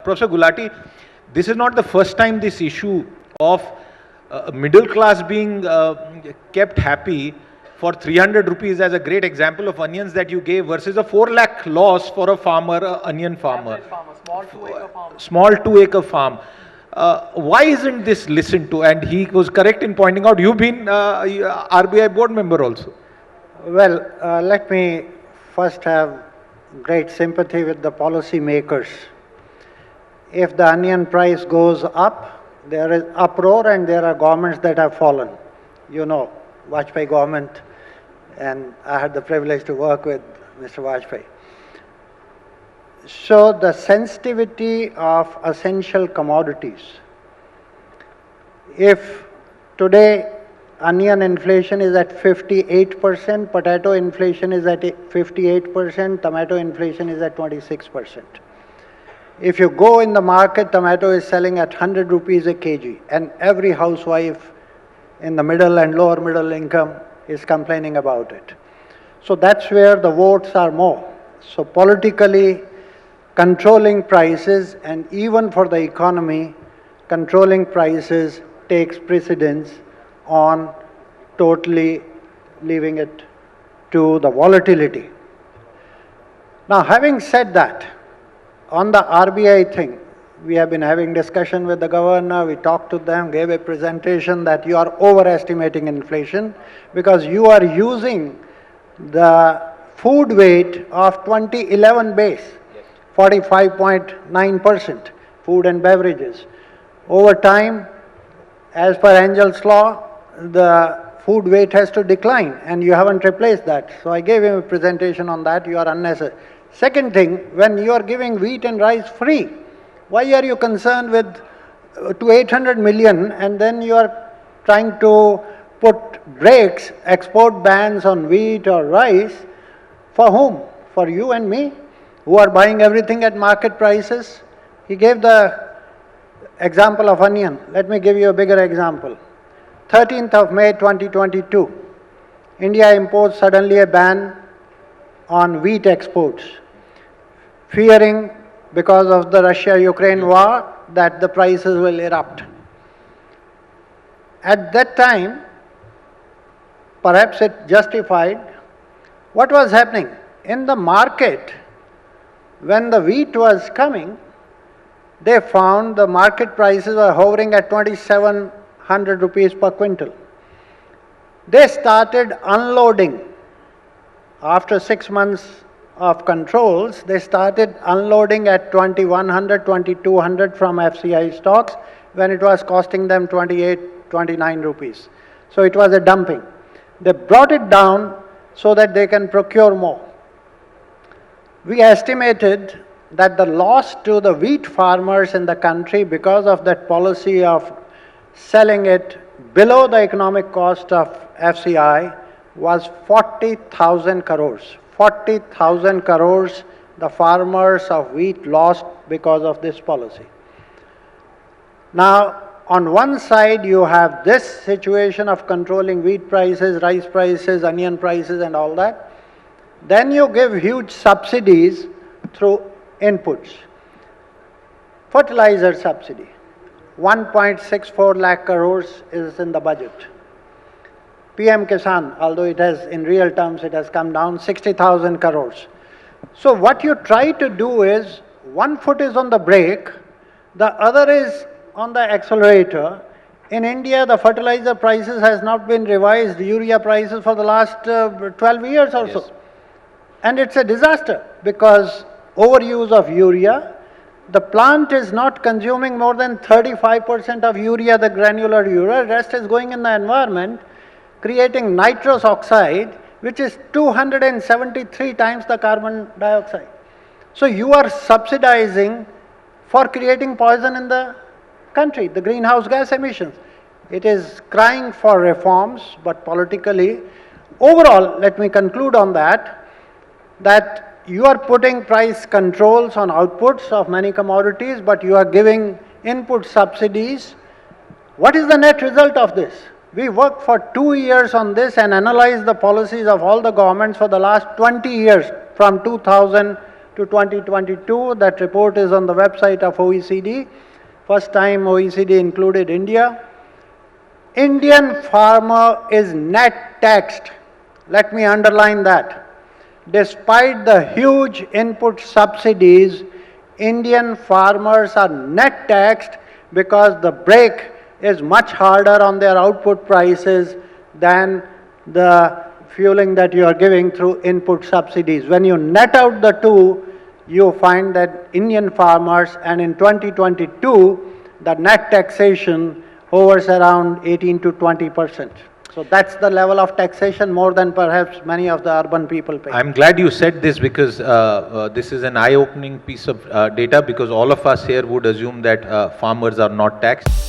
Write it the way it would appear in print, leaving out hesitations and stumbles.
Professor Gulati, this is not the first time this issue of middle class being kept happy for 300 rupees as a great example of onions that you gave versus a 4 lakh loss for a farmer, onion farmer. Small 2-acre farm. Why isn't this listened to? And he was correct in pointing out, you've been RBI board member also. Well, let me first have great sympathy with the policy makers. If the onion price goes up, there is uproar and there are governments that have fallen. You know, Vajpayee government, and I had the privilege to work with Mr. Vajpayee. So the sensitivity of essential commodities. If today onion inflation is at 58%, potato inflation is at 58%, tomato inflation is at 26%. If you go in the market, tomato is selling at 100 rupees a kg, and every housewife in the middle and lower middle income is complaining about it. So that's where the votes are more. So politically, controlling prices, and even for the economy, controlling prices takes precedence on totally leaving it to the volatility. Now, having said that, on the RBI thing, we have been having discussion with the governor, we talked to them, gave a presentation that you are overestimating inflation because you are using the food weight of 2011 base, 45.9%, food and beverages. Over time, as per Angel's law, the food weight has to decline and you haven't replaced that. So I gave him a presentation on that, you are unnecessary. Second thing, when you are giving wheat and rice free, why are you concerned with to 800 million and then you are trying to put brakes, export bans on wheat or rice? For whom? For you and me, who are buying everything at market prices? He gave the example of onion. Let me give you a bigger example. 13th of May 2022, India imposed suddenly a ban on wheat exports, fearing because of the Russia-Ukraine war that the prices will erupt. At that time, perhaps it justified. What was happening? In the market, when the wheat was coming, they found the market prices were hovering at 2,700 rupees per quintal. They started unloading. After 6 months of controls, they started unloading at 2,100, 2,200 from FCI stocks when it was costing them 28, 29 rupees. So it was a dumping. They brought it down so that they can procure more. We estimated that the loss to the wheat farmers in the country because of that policy of selling it below the economic cost of FCI was 40,000 crores. 40,000 crores the farmers of wheat lost because of this policy. Now, on one side you have this situation of controlling wheat prices, rice prices, onion prices and all that. Then you give huge subsidies through inputs. Fertilizer subsidy, 1.64 lakh crores is in the budget. PM Kisan, although it has, in real terms, it has come down 60,000 crores. So what you try to do is, one foot is on the brake, the other is on the accelerator. In India, the fertilizer prices has not been revised, urea prices for the last 12 years or so. And it's a disaster because overuse of urea, the plant is not consuming more than 35% of urea, the granular urea, rest is going in the environment, creating nitrous oxide, which is 273 times the carbon dioxide. So you are subsidizing for creating poison in the country, the greenhouse gas emissions. It is crying for reforms, but politically, overall, let me conclude on that you are putting price controls on outputs of many commodities, but you are giving input subsidies. What is the net result of this? We worked for 2 years on this and analyzed the policies of all the governments for the last 20 years, from 2000 to 2022. That report is on the website of OECD. First time OECD included India. Indian farmer is net taxed. Let me underline that. Despite the huge input subsidies, Indian farmers are net taxed because the brake is much harder on their output prices than the fueling that you are giving through input subsidies. When you net out the two, you find that Indian farmers, and in 2022, the net taxation hovers around 18 to 20%. So that's the level of taxation, more than perhaps many of the urban people pay. I'm glad you said this, because this is an eye-opening piece of data, because all of us here would assume that farmers are not taxed.